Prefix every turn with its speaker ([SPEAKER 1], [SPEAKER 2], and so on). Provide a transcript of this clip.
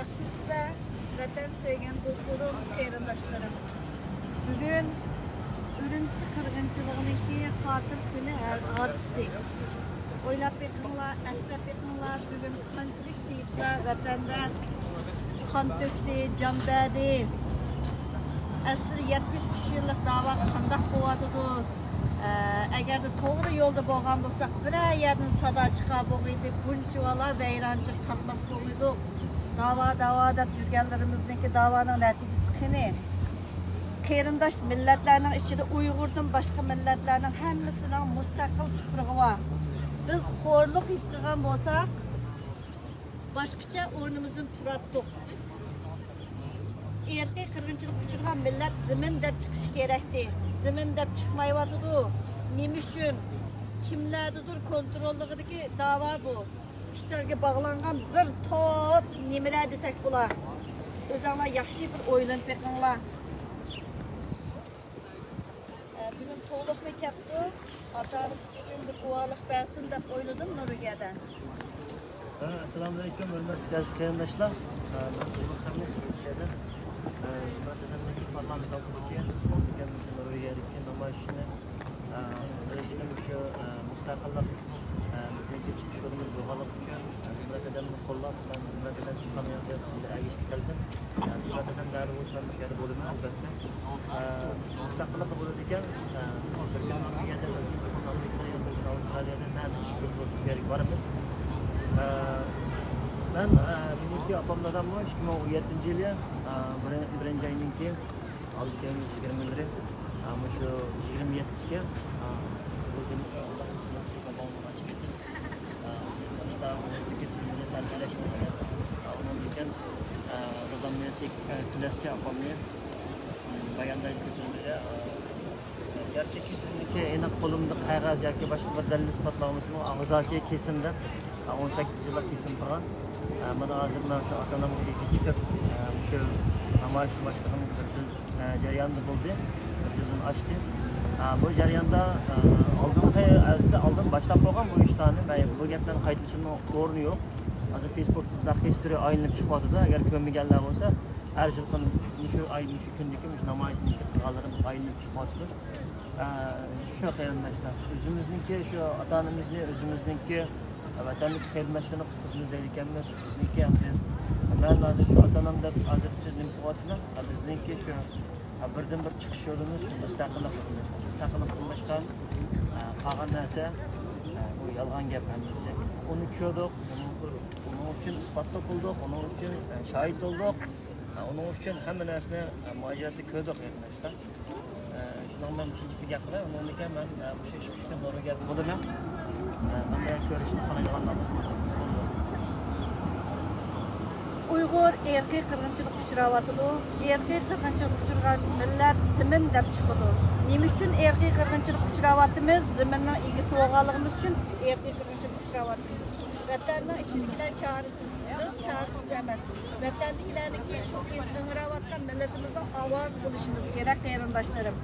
[SPEAKER 1] Yaxşısızlar, vatan sevgen dostlarım, qarindoshlarım. Bugün Ürümçi qirg'inchiligininki xotir kuni arpisi. O'ylab beqinglar, aslab beqinglar, bugun qanchalik shehidlar vatanda qon to'kdi, jon berdi. Aslida 73 yillik da'vo qandoq bo'ladidi? Agarda to'g'ri yo'lda bo'lgan bo'lsak, bir yerdan sado chiqar bo'lmaydi, bunchalar vayronchilik qatmas bo'lmaydi. Dava deb yurganlarimizniki davaning natijasi qani? Qarindosh millatlarning ichida Uyg'urdan boshqa millatlarning hammasining mustaqil tuprog'i bor. Biz xo'rlik his qilgan bo'lsak, boshqacha o'rnimizdan turardik. Erkak qirg'inchilik uchirgan millat zimin deb chiqishi kerakdi. Zimin deb chiqmayotidi. Nima uchun? Kimlardadir kontrolligidagi da'vo bu. Üstəlgə bağlanğan bir top nimələr desək bular. Özünlər yaxşı bir oylanıb baxınlar. Bugün to'liqmi kapdi. Ata-onasi uchun bir uvalıq bəsin deb oyladım Nurigadan.
[SPEAKER 2] Assalomu alaykum, hurmatli aziz qarindoshlar. Men Muhammad Rusiyada Jumatadanki parlament oldida Nurigadagi namoyishni shu mustaqillik bizga chiqish yo'limiz bo'lganlik uchun Jumatadan qo'llab, Jumatadan chiqamayotgan agishib keldim. Jumatadan bari o'zim bu yerda bo'laman albatta. Mustaqillik bo'ladi ekan, bir kun Nurigada Avstraliyadan ish ko'rib boramiz. Ben buniki apamlardan mı 2017 yılı birinci ayının ki aldık yani 20 lira ama şu 27'si bu cümle basıp kapağını açık ettim. İşte üstteki tümünü terbiyeleşmesi onun için oradan beni tek klaske apamıyor bayandaydı kesinlikle gerçek kesinlikle en kolumda kayraz ya ki başka bir delil ispatlamışım o ağzaki kesimde 18 yıllık kesim falan. Bana hazırlar şu atanamın çıkıp şu namoyish başlığının bir jarayonda bo'ldi. O'zini ochdi. Bu jarayonda oldin boshlab qo'ygan bu ishlarni, bu gaplarni qaytarishning o'rni yo'q. Hozir Facebookda history aylanib chiqyapti. Agar ko'rmaganlar bo'lsa, har yil shu oy shu kundagi namoyishni qilganlarim aylanib chiqyapti. Shu qarindoshlar, o'zimizniki shu ota-onamizni, o'zimizniki vatanlik xizmatini qilishimiz bizniki ham men hozir shu ota-onamda hozircha nima qilyaptilar bizniki shu birdan bir chiqish yo'limiz shu mustaqillik qilishga qolgan narsa bu yolg'on gap hammasi uni ko'rdik uning uchun isbotlab bo'ldik uning uchun shohid bo'ldik uning uchun hamma narsani muajoratda ko'rdik qarindoshlar shuning bilan uchinchi gap qilay undan keyin men o'sha ish tushgan o'rniga bo'laman bunday ko'rishni xohlaganlarimiz
[SPEAKER 1] Uyg'ur erkak qirg'inchilik uchrayotidi. Erkak qirg'inchilik uchirgan millat zimin deb chiqadi. Nima uchun erkak qirg'inchilik uchrayotimiz? Ziminning egasi bo'lganligimiz uchun erkak qirg'inchilik uchrayotimiz. Vatanning ishidagilar chorasiz, biz chorasiz emas. Vatandagilarniki shu qirg'inchilik millatimizning ovoz bo'lishimiz kerak qarindoshlarim.